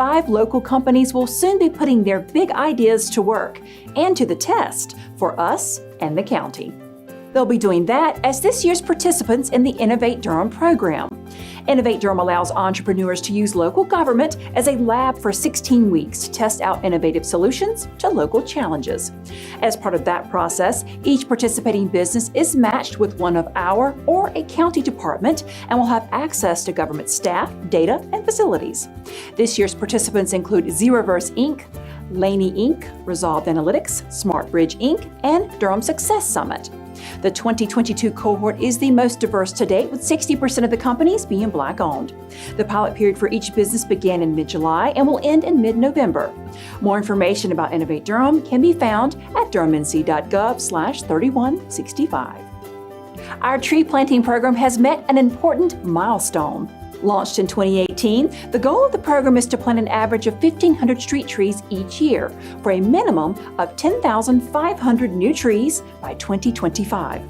5 local companies will soon be putting their big ideas to work and to the test for us and the county. They'll be doing that as this year's participants in the Innovate Durham program. Innovate Durham allows entrepreneurs to use local government as a lab for 16 weeks to test out innovative solutions to local challenges. As part of that process, each participating business is matched with one of our or a county department and will have access to government staff, data, and facilities. This year's participants include Zeroverse Inc., Laney Inc., Resolved Analytics, SmartBridge Inc., and Durham Success Summit. The 2022 cohort is the most diverse to date, with 60% of the companies being Black-owned. The pilot period for each business began in mid-July and will end in mid-November. More information about Innovate Durham can be found at durhamnc.gov/3165. Our tree planting program has met an important milestone. Launched in 2018, the goal of the program is to plant an average of 1,500 street trees each year for a minimum of 10,500 new trees by 2025.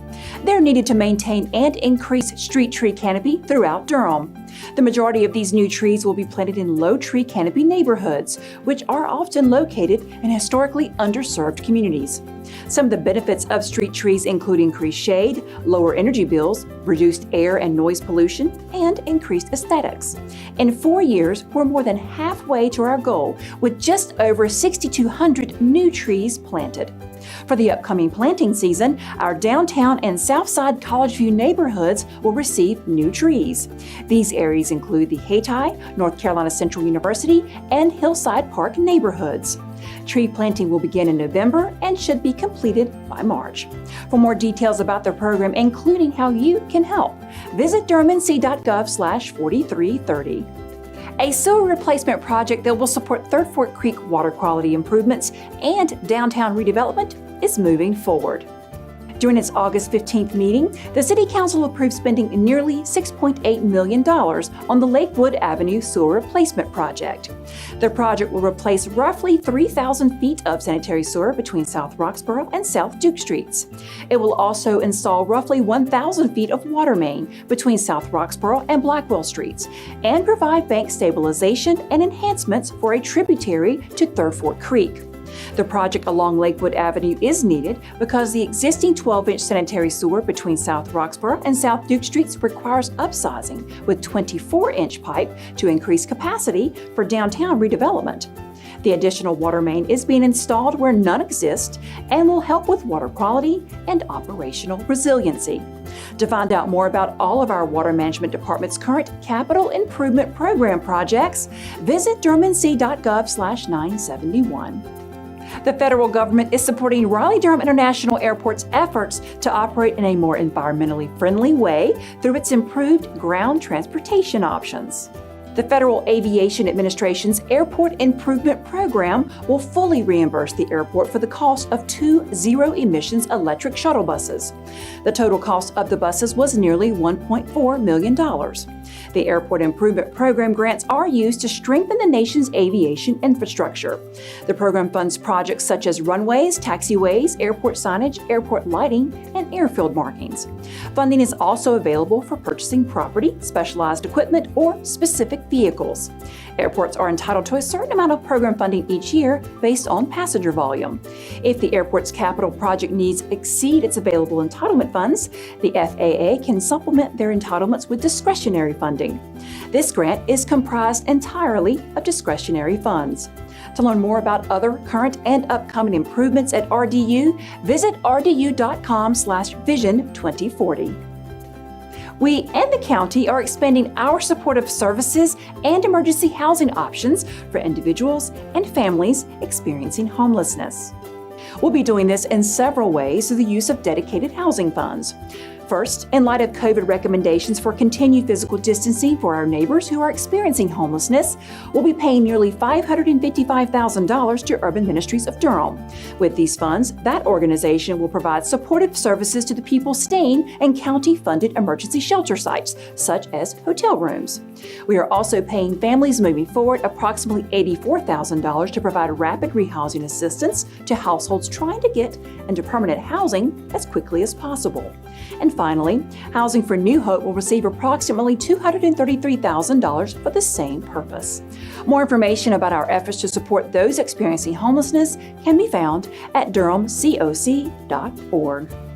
They're needed to maintain and increase street tree canopy throughout Durham. The majority of these new trees will be planted in low tree canopy neighborhoods, which are often located in historically underserved communities. Some of the benefits of street trees include increased shade, lower energy bills, reduced air and noise pollution, and increased aesthetics. In 4 years, we're more than halfway to our goal, with just over 6,200 new trees planted. For the upcoming planting season, our downtown and Southside College View neighborhoods will receive new trees. These areas include the Hayti, North Carolina Central University, and Hillside Park neighborhoods. Tree planting will begin in November and should be completed by March. For more details about the program, including how you can help, visit durhamnc.gov/4330. A sewer replacement project that will support Third Fork Creek water quality improvements and downtown redevelopment is moving forward. During its August 15th meeting, the City Council approved spending nearly $6.8 million on the Lakewood Avenue sewer replacement project. The project will replace roughly 3,000 feet of sanitary sewer between South Roxborough and South Duke Streets. It will also install roughly 1,000 feet of water main between South Roxborough and Blackwell Streets and provide bank stabilization and enhancements for a tributary to Third Fork Creek. The project along Lakewood Avenue is needed because the existing 12-inch sanitary sewer between South Roxborough and South Duke Streets requires upsizing with 24-inch pipe to increase capacity for downtown redevelopment. The additional water main is being installed where none exist and will help with water quality and operational resiliency. To find out more about all of our Water Management Department's current capital improvement program projects, visit durhamnc.gov/971. The federal government is supporting Raleigh-Durham International Airport's efforts to operate in a more environmentally friendly way through its improved ground transportation options. The Federal Aviation Administration's Airport Improvement Program will fully reimburse the airport for the cost of 2 zero-emissions electric shuttle buses. The total cost of the buses was nearly $1.4 million. The Airport Improvement Program grants are used to strengthen the nation's aviation infrastructure. The program funds projects such as runways, taxiways, airport signage, airport lighting, and airfield markings. Funding is also available for purchasing property, specialized equipment, or specific vehicles. Airports are entitled to a certain amount of program funding each year based on passenger volume. If the airport's capital project needs exceed its available entitlement funds, the FAA can supplement their entitlements with discretionary funding. This grant is comprised entirely of discretionary funds. To learn more about other current and upcoming improvements at RDU, visit rdu.com/vision 2040. We and the county are expanding our supportive services and emergency housing options for individuals and families experiencing homelessness. We'll be doing this in several ways through the use of dedicated housing funds. First, in light of COVID recommendations for continued physical distancing for our neighbors who are experiencing homelessness, we'll be paying nearly $555,000 to Urban Ministries of Durham. With these funds, that organization will provide supportive services to the people staying in county-funded emergency shelter sites, such as hotel rooms. We are also paying families moving forward approximately $84,000 to provide rapid rehousing assistance to households trying to get into permanent housing as quickly as possible. And finally, Housing for New Hope will receive approximately $233,000 for the same purpose. More information about our efforts to support those experiencing homelessness can be found at durhamcoc.org.